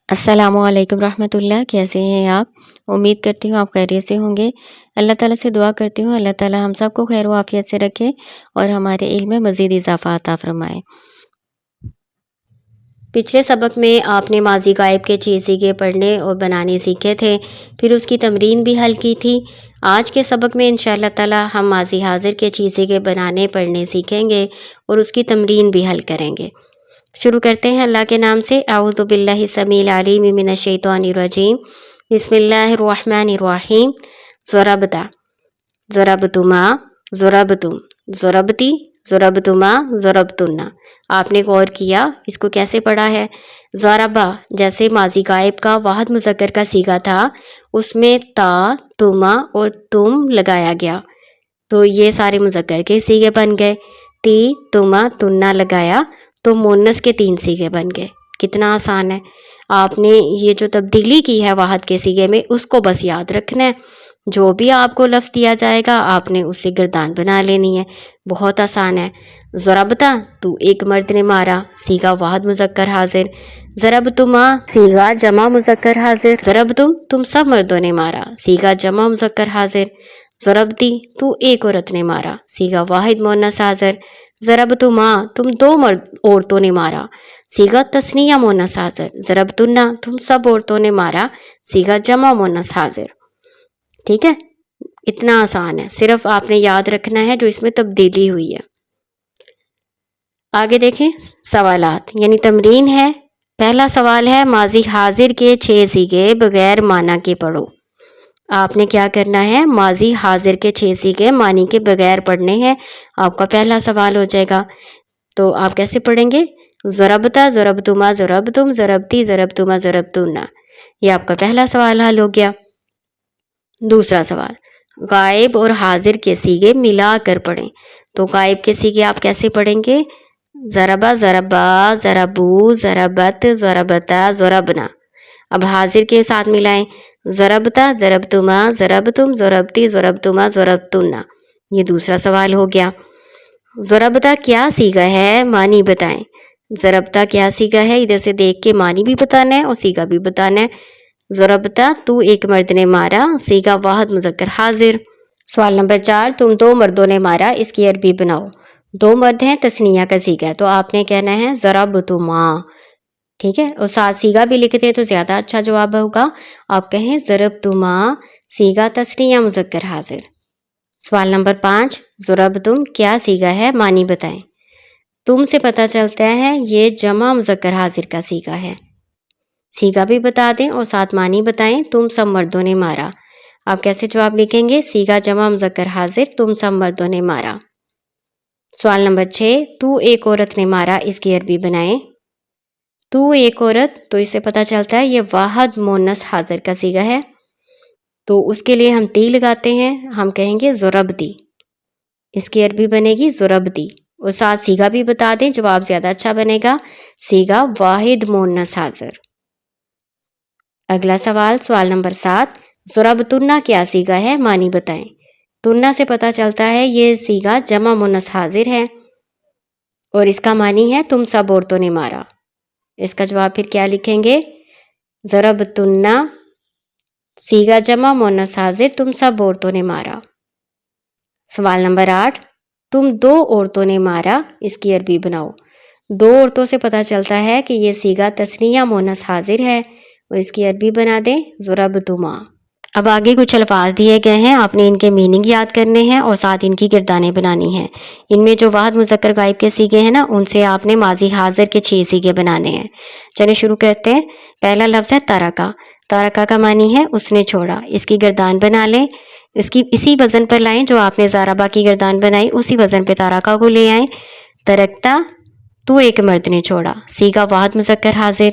السلام علیکم رحمۃ اللہ، کیسے ہیں آپ؟ امید کرتی ہوں آپ خیریت سے ہوں گے۔ اللہ تعالیٰ سے دعا کرتی ہوں اللہ تعالیٰ ہم سب کو خیر و عافیت سے رکھے اور ہمارے علم میں مزید اضافہ عطا فرمائے۔ پچھلے سبق میں آپ نے ماضی غائب کے 6 سیغے پڑھنے اور بنانے سیکھے تھے، پھر اس کی تمرین بھی حل کی تھی۔ آج کے سبق میں انشاءاللہ تعالیٰ ہم ماضی حاضر کے 6 سیغے بنانے پڑھنے سیکھیں گے اور اس کی تمرین بھی حل کریں گے۔ شروع کرتے ہیں اللہ کے نام سے۔ اعوذ باللہ السمیع العلیم من الشیطان الرجیم، بسم اللہ الرحمن الرحیم۔ ضربتا، ضربتما، ضربتم، ضربتی، ضربتما، ضربتنا۔ آپ نے غور کیا اس کو کیسے پڑھا ہے؟ ضربا جیسے ماضی غائب کا واحد مذکر کا صیغہ تھا، اس میں تا، تما اور تم لگایا گیا، تو یہ سارے مذکر کے صیغے بن گئے۔ تی، تما، تنا لگایا تو مونس کے 3 صیغے بن گئے۔ کتنا آسان ہے۔ آپ نے یہ جو تبدیلی کی ہے واحد کے صیغے میں، اس کو بس یاد رکھنا ہے۔ جو بھی آپ کو لفظ دیا جائے گا آپ نے اس سے گردان بنا لینی ہے، بہت آسان ہے۔ ضربتا تو ایک مرد نے مارا، صیغہ واحد مذکر حاضر۔ ضربتما صیغہ جمع مذکر حاضر۔ ضربتم تم سب مردوں نے مارا، صیغہ جمع مذکر حاضر۔ ضربتی تو ایک عورت نے مارا، صیغہ واحد مؤنث حاضر۔ ضربتما تم 2 عورتوں نے مارا، صیغہ تثنیہ مؤنث حاضر۔ ضربتنا تم سب عورتوں نے مارا، صیغہ جمع مؤنث حاضر۔ ٹھیک ہے، اتنا آسان ہے، صرف آپ نے یاد رکھنا ہے جو اس میں تبدیلی ہوئی ہے۔ آگے دیکھیں سوالات یعنی تمرین ہے۔ پہلا سوال ہے ماضی حاضر کے 6 صیغے بغیر معنی کے پڑھو۔ آپ نے کیا کرنا ہے؟ ماضی حاضر کے 6 صیغے معنی کے بغیر پڑھنے ہیں۔ آپ کا پہلا سوال ہو جائے گا، تو آپ کیسے پڑھیں گے؟ ضربتا، ضربتما، ضربتم، ضربتی، ضربتما، ضربتنا۔ یہ آپ کا پہلا سوال حل ہو گیا۔ دوسرا سوال، غائب اور حاضر کے صیغے ملا کر پڑھیں۔ تو غائب کے صیغے آپ کیسے پڑھیں گے؟ ضربا، ضربا، ضربو، ضربت، ضربتا، ضربنا۔ اب حاضر کے ساتھ ملائیں، ضربتا، ضربتما، ضربتم، ضربتی، ضربتما، ضربتنا۔ یہ دوسرا سوال ہو گیا۔ ضربتا کیا صیغہ ہے؟ معنی بتائیں۔ ضربتا کیا صیغہ ہے؟ ادھر سے دیکھ کے معنی بھی بتانا ہے اور صیغہ بھی بتانا ہے۔ ضربتا تو ایک مرد نے مارا، صیغہ واحد مذکر حاضر۔ سوال نمبر 4، تم 2 مردوں نے مارا، اس کی عربی بناؤ۔ 2 مرد ہیں، تثنیہ کا صیغہ ہے، تو آپ نے کہنا ہے ضربتما۔ ٹھیک ہے، اور ساتھ صیغہ بھی لکھتے ہیں تو زیادہ اچھا جواب ہوگا۔ آپ کہیں ضربتما، صیغہ تثنیہ مذکر حاضر۔ سوال نمبر 5، ضربتم کیا صیغہ ہے؟ معنی بتائیں۔ تم سے پتہ چلتا ہے یہ جمع مذکر حاضر کا صیغہ ہے، صیغہ بھی بتا دیں اور ساتھ معنی بتائیں۔ تم سب مردوں نے مارا، آپ کیسے جواب لکھیں گے؟ صیغہ جمع مذکر حاضر، تم سب مردوں نے مارا۔ سوال نمبر 6، تو ایک عورت نے مارا، اس کی عربی بنائیں۔ تو ایک عورت، تو اس سے پتہ چلتا ہے یہ واحد مؤنث حاضر کا صیغہ ہے، تو اس کے لیے ہم تی لگاتے ہیں، ہم کہیں گے ضربتی۔ اس کی عربی بنے گی ضربتی، اور ساتھ صیغہ بھی بتا دیں، جواب زیادہ اچھا بنے گا، صیغہ واحد مؤنث حاضر۔ اگلا سوال، سوال نمبر 7، ضربتنا کیا صیغہ ہے؟ معنی بتائیں۔ تنا سے پتہ چلتا ہے یہ صیغہ جمع مؤنث حاضر ہے، اور اس کا معنی ہے تم سب عورتوں نے مارا۔ اس کا جواب پھر کیا لکھیں گے؟ ضربتنا صیغہ جمع مؤنث حاضر، تم سب عورتوں نے مارا۔ سوال نمبر 8، تم 2 عورتوں نے مارا، اس کی عربی بناؤ۔ 2 عورتوں سے پتہ چلتا ہے کہ یہ صیغہ تثنیہ مؤنث حاضر ہے، اور اس کی عربی بنا دیں ضربتما۔ اب آگے کچھ الفاظ دیے گئے ہیں، آپ نے ان کے میننگ یاد کرنے ہیں اور ساتھ ان کی گردانیں بنانی ہیں۔ ان میں جو واحد مذکر غائب کے صیغے ہیں نا، ان سے آپ نے ماضی حاضر کے 6 صیغے بنانے ہیں۔ چلیں شروع کرتے ہیں۔ پہلا لفظ ہے ترکا۔ ترکا کا معنی ہے اس نے چھوڑا، اس کی گردان بنا لیں، اس کی اسی وزن پر لائیں جو آپ نے ضربا کی گردان بنائی، اسی وزن پہ ترکا کو لے آئیں۔ ترکتا تو ایک مرد نے چھوڑا، صیغہ واحد مذکر حاضر۔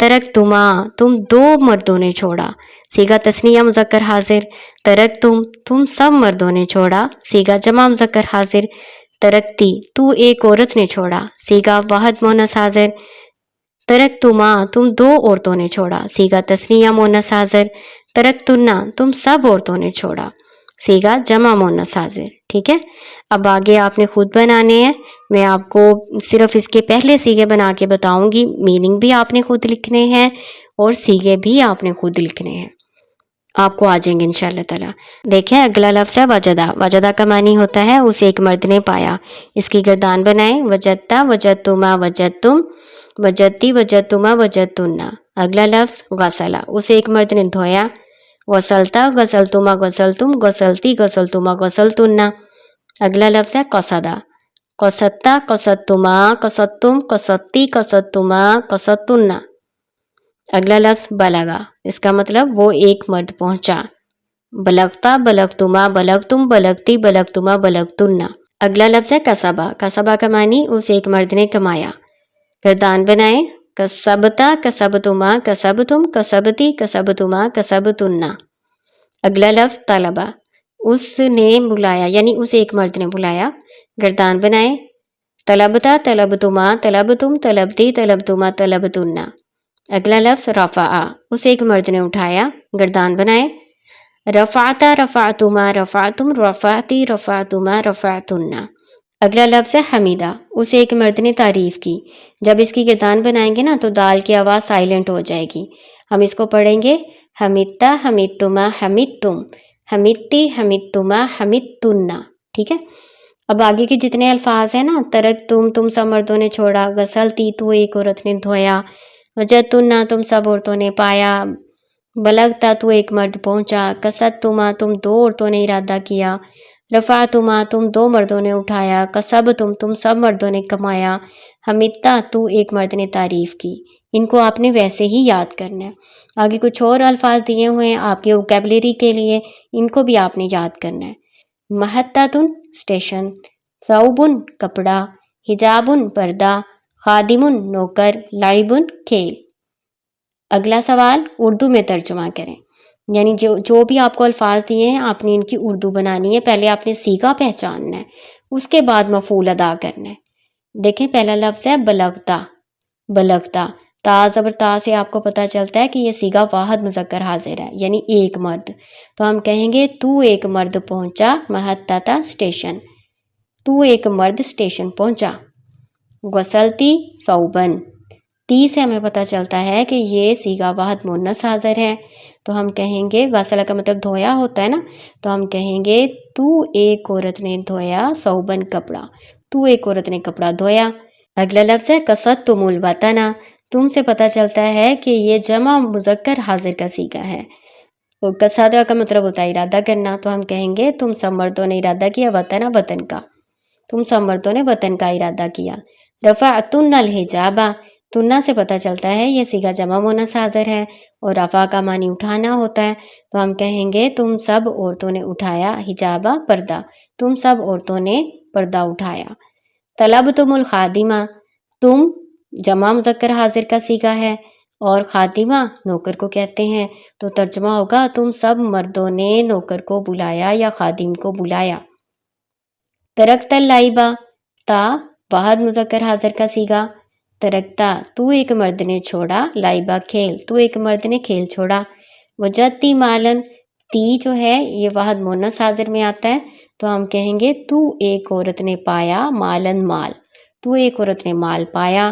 ترکتما تم 2 مردوں نے چھوڑا، صیغہ تثنیہ مذکر حاضر۔ ترکتم تم سب مردوں نے چھوڑا، صیغہ جمع مذکر حاضر۔ ترکتی تو ایک عورت نے چھوڑا، صیغہ واحد مؤنث حاضر۔ ترکتما تم 2 عورتوں نے چھوڑا، صیغہ تثنیہ مؤنث حاضر۔ ترکتنا تم سب عورتوں نے چھوڑا، صیغہ جمع مؤنث حاضر۔ ٹھیک ہے، اب آگے آپ نے خود بنانے ہیں، میں آپ کو صرف اس کے پہلے صیغے بنا کے بتاؤں گی، میننگ بھی آپ نے خود لکھنے ہیں اور سیغے بھی آپ نے خود لکھنے ہیں، آپ کو آ جائیں گے انشاءاللہ تعالیٰ۔ دیکھیں اگلا لفظ ہے وجدہ۔ وجدہ کا معنی ہوتا ہے اسے ایک مرد نے پایا۔ اس کی گردان بنائیں، وجدتا وجدتما وجدتم، وجدتی وجدتما وجدتنا۔ اگلا لفظ غسلہ، اسے ایک مرد نے دھویا، غسلتا غسلتما غسلتم، غسلتی غسلتما غسلتنا۔ اگلا لفظ ہے قصدہ، قصدتا قصدتما قصدتم، قصدتی قصدتما قصدتنا۔ اگلا لفظ بلغا، اس کا مطلب وہ ایک مرد پہنچا، بلغتا بلغتما بلغتم، بلغتی بلغتما بلغتنا۔ اگلا لفظ ہے کسبہ۔ کسبہ کا معنی اسے ایک مرد نے کمایا۔ گردان بنائیں، کسبتا کسبتما کسبتم، کسبتی کسبتما کسبتنا۔ اگلا لفظ طلبہ، اس نے بلایا یعنی اسے ایک مرد نے بلایا۔ گردان بنائیں، طلبتا طلبتما طلبتم، طلبتی طلبتما طلبتنا۔ اگلا لفظ رفعہ، اسے ایک مرد نے اٹھایا۔ گردان بنائیں، رفعتا رفعتما رفعتم، رفعتی رفعتما رفعتنا۔ اگلا لفظ ہے حمیدہ، اسے ایک مرد نے تعریف کی۔ جب اس کی گردان بنائیں گے نا تو دال کی آواز سائلنٹ ہو جائے گی۔ ہم اس کو پڑھیں گے حمیدتا حمیدتما حمیدتم، حمیدتی حمیدتما حمیدتنا، ٹھیک ہے۔ اب آگے کے جتنے الفاظ ہیں نا، ترک تم سب مردوں نے چھوڑا، غسلتی تو ایک عورت نے دھویا، وجدتنا تم سب عورتوں نے پایا، بلغتا تو ایک مرد پہنچا، کسدتما تم دو عورتوں نے ارادہ کیا، رفعتما تم دو مردوں نے اٹھایا، کسبتم سب مردوں نے کمایا، حمیدتا تو ایک مرد نے تعریف کی۔ ان کو آپ نے ویسے ہی یاد کرنا ہے۔ آگے کچھ اور الفاظ دیے ہوئے ہیں آپ کے ووکیبلری کے لیے، ان کو بھی آپ نے یاد کرنا ہے۔ محتتن اسٹیشن، ثوبن کپڑا، حجابن پردہ، خادمن نوکر، لعبن کھیل۔ اگلا سوال اردو میں ترجمہ کریں، یعنی جو بھی آپ کو الفاظ دیے ہیں آپ نے ان کی اردو بنانی ہے۔ پہلے آپ نے صیغہ پہچاننا ہے، اس کے بعد مفعول ادا کرنا ہے۔ دیکھیں پہلا لفظ ہے بلغتا، بلغتا، تا زبر تا سے آپ کو پتہ چلتا ہے کہ یہ صیغہ واحد مذکر حاضر ہے، یعنی ایک مرد۔ تو ہم کہیں گے تو ایک مرد پہنچا محتتا اسٹیشن، تو ایک مرد اسٹیشن پہنچا۔ غسلتی ثوبن، تی سے ہمیں پتہ چلتا ہے کہ یہ صیغہ واحد مؤنث حاضر ہے، تو ہم کہیں گے غسلہ کا مطلب دھویا ہوتا ہے نا، تو ہم کہیں گے تو ایک عورت نے دھویا ثوبن کپڑا، تو ایک عورت نے کپڑا دھویا۔ اگلا لفظ ہے قصدتم الوطن، تم سے پتہ چلتا ہے کہ یہ جمع مذکر حاضر کا صیغہ ہے۔ قصدہ کا مطلب ہوتا ہے ارادہ کرنا، تو ہم کہیں گے تم سب مردوں نے ارادہ کیا وطن، وطن کا، تم سب مردوں نے وطن کا ارادہ کیا۔ رفعتن الحجاب، تنہ سے پتہ چلتا ہے یہ صیغہ جمع مؤنث حاضر ہے اور رفع کا معنی اٹھانا ہوتا ہے، تو ہم کہیں گے تم سب عورتوں نے اٹھایا حجابہ پردہ، تم سب عورتوں نے پردہ اٹھایا۔ طلبتم الخادمہ، تم جمع مذکر حاضر کا صیغہ ہے اور خادمہ نوکر کو کہتے ہیں، تو ترجمہ ہوگا تم سب مردوں نے نوکر کو بلایا یا خادم کو بلایا۔ ترکت اللعبہ، تا واحد مذکر حاضر کا صیغہ، ترکتا تو ایک مرد نے چھوڑا، لعبہ کھیل، تو ایک مرد نے کھیل چھوڑا۔ وجدتی مالن، تی جو ہے یہ واحد مؤنث حاضر میں آتا ہے، تو ہم کہیں گے تو ایک عورت نے پایا مالن مال، تو ایک عورت نے مال پایا۔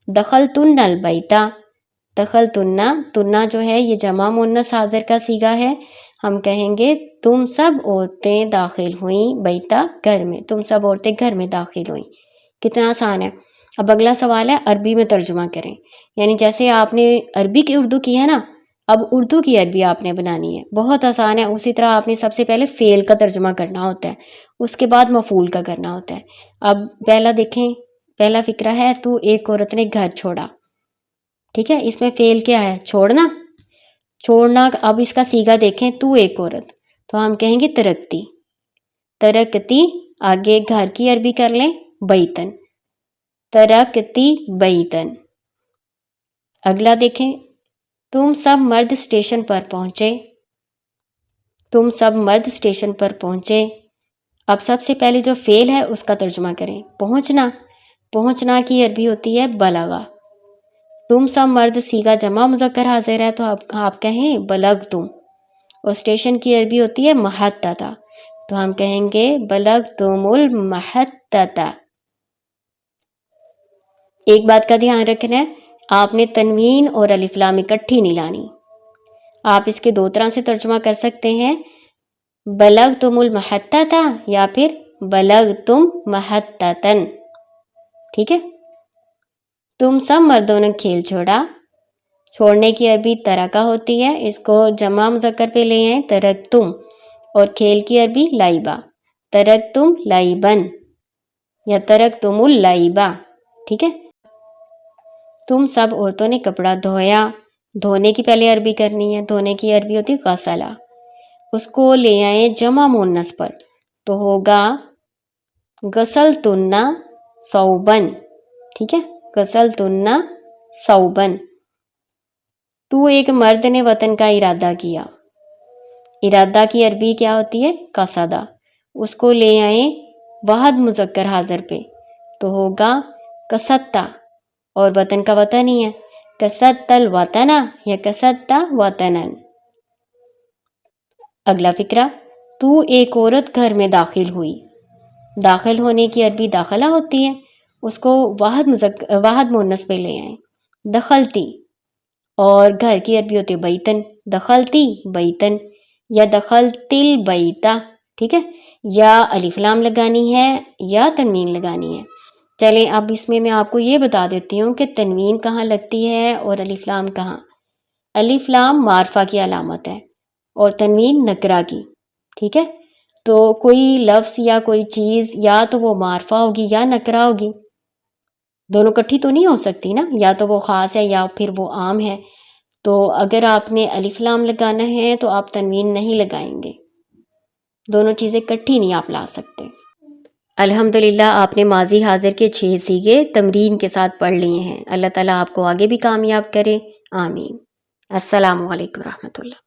دخلتن البیتا، تنا جو ہے یہ جمع مؤنث حاضر کا صیغہ ہے، ہم کہیں گے تم سب عورتیں داخل ہوئیں بیتا گھر میں، تم سب عورتیں گھر میں داخل ہوئیں۔ کتنا آسان ہے۔ اب اگلا سوال ہے عربی میں ترجمہ کریں، یعنی جیسے آپ نے عربی کی اردو کی ہے نا، اب اردو کی عربی آپ نے بنانی ہے، بہت آسان ہے۔ اسی طرح آپ نے سب سے پہلے فعل کا ترجمہ کرنا ہوتا ہے، اس کے بعد مفعول کا کرنا ہوتا ہے۔ اب پہلا دیکھیں، پہلا فقرہ ہے تو ایک عورت نے گھر چھوڑا، ٹھیک ہے، اس میں فعل کیا ہے؟ چھوڑنا، چھوڑنا۔ اب اس کا صیغہ دیکھیں تو ایک عورت، تو ہم کہیں گے ترکتی، ترکتی۔ آگے گھر کی عربی کر لیں بیتن، ترکتی بیتن۔ اگلا دیکھیں، تم سب مرد اسٹیشن پر پہنچے، تم سب مرد اسٹیشن پر پہنچے۔ اب سب سے پہلے جو فعل ہے اس کا ترجمہ کریں، پہنچنا، پہنچنا کی عربی ہوتی ہے بلغا۔ تم سب مرد صیغہ جمع مذکر حاضر ہے، تو آپ کہیں بلغتم، اور اسٹیشن کی عربی ہوتی ہے محتتا، تو ہم کہیں گے بلغتم المحتتا۔ ایک بات کا دھیان رکھنا ہے، آپ نے تنوین اور الف لام اکٹھی نہیں لانی۔ آپ اس کے دو طرح سے ترجمہ کر سکتے ہیں، بلغتم المحطۃ یا پھر بلغتم محطۃً، ٹھیک ہے۔ تم سب مردوں نے کھیل چھوڑا، چھوڑنے کی عربی ترکہ ہوتی ہے، اس کو جمع مذکر پہ لے آئیں ترکتم، اور کھیل کی عربی لائبہ، ترکتم لائبن یا ترکتم اللائبہ، ٹھیک ہے۔ تم سب عورتوں نے کپڑا دھویا، دھونے کی پہلے عربی کرنی ہے، دھونے کی عربی ہوتی ہے غسلہ، اس کو لے آئیں جمع مؤنث پر تو ہوگا غسلتن ثوبن، ٹھیک ہے، غسلتن ثوبن۔ تو ایک مرد نے وطن کا ارادہ کیا، ارادہ کی عربی کیا ہوتی ہے قصدہ، اس کو لے آئیں واحد مذکر حاضر پہ تو ہوگا قصدتا، اور وطن کا وطن ہی ہے، قصدت الوطن یا قصدت وطنن۔ اگلا فقرہ، تو ایک عورت گھر میں داخل ہوئی، داخل ہونے کی عربی داخلہ ہوتی ہے، اس کو واحد مؤنث پہ لے آئیں دخلتی، اور گھر کی عربی ہوتی ہے بیتن، دخلتی بیتن یا دخلتی البیتہ، ٹھیک ہے، یا الف لام لگانی ہے یا تنوین لگانی ہے۔ چلیں اب اس میں آپ کو یہ بتا دیتی ہوں کہ تنوین کہاں لگتی ہے اور الف لام کہاں۔ الف لام معرفہ کی علامت ہے اور تنوین نکرہ کی، ٹھیک ہے۔ تو کوئی لفظ یا کوئی چیز یا تو وہ معرفہ ہوگی یا نکرہ ہوگی، دونوں کٹھی تو نہیں ہو سکتی نا، یا تو وہ خاص ہے یا پھر وہ عام ہے۔ تو اگر آپ نے الف لام لگانا ہے تو آپ تنوین نہیں لگائیں گے، دونوں چیزیں کٹھی نہیں آپ لا سکتے۔ الحمدللہ آپ نے ماضی حاضر کے 6 صیغے تمرین کے ساتھ پڑھ لیے ہیں۔ اللہ تعالیٰ آپ کو آگے بھی کامیاب کرے، آمین۔ السلام علیکم ورحمۃ اللہ۔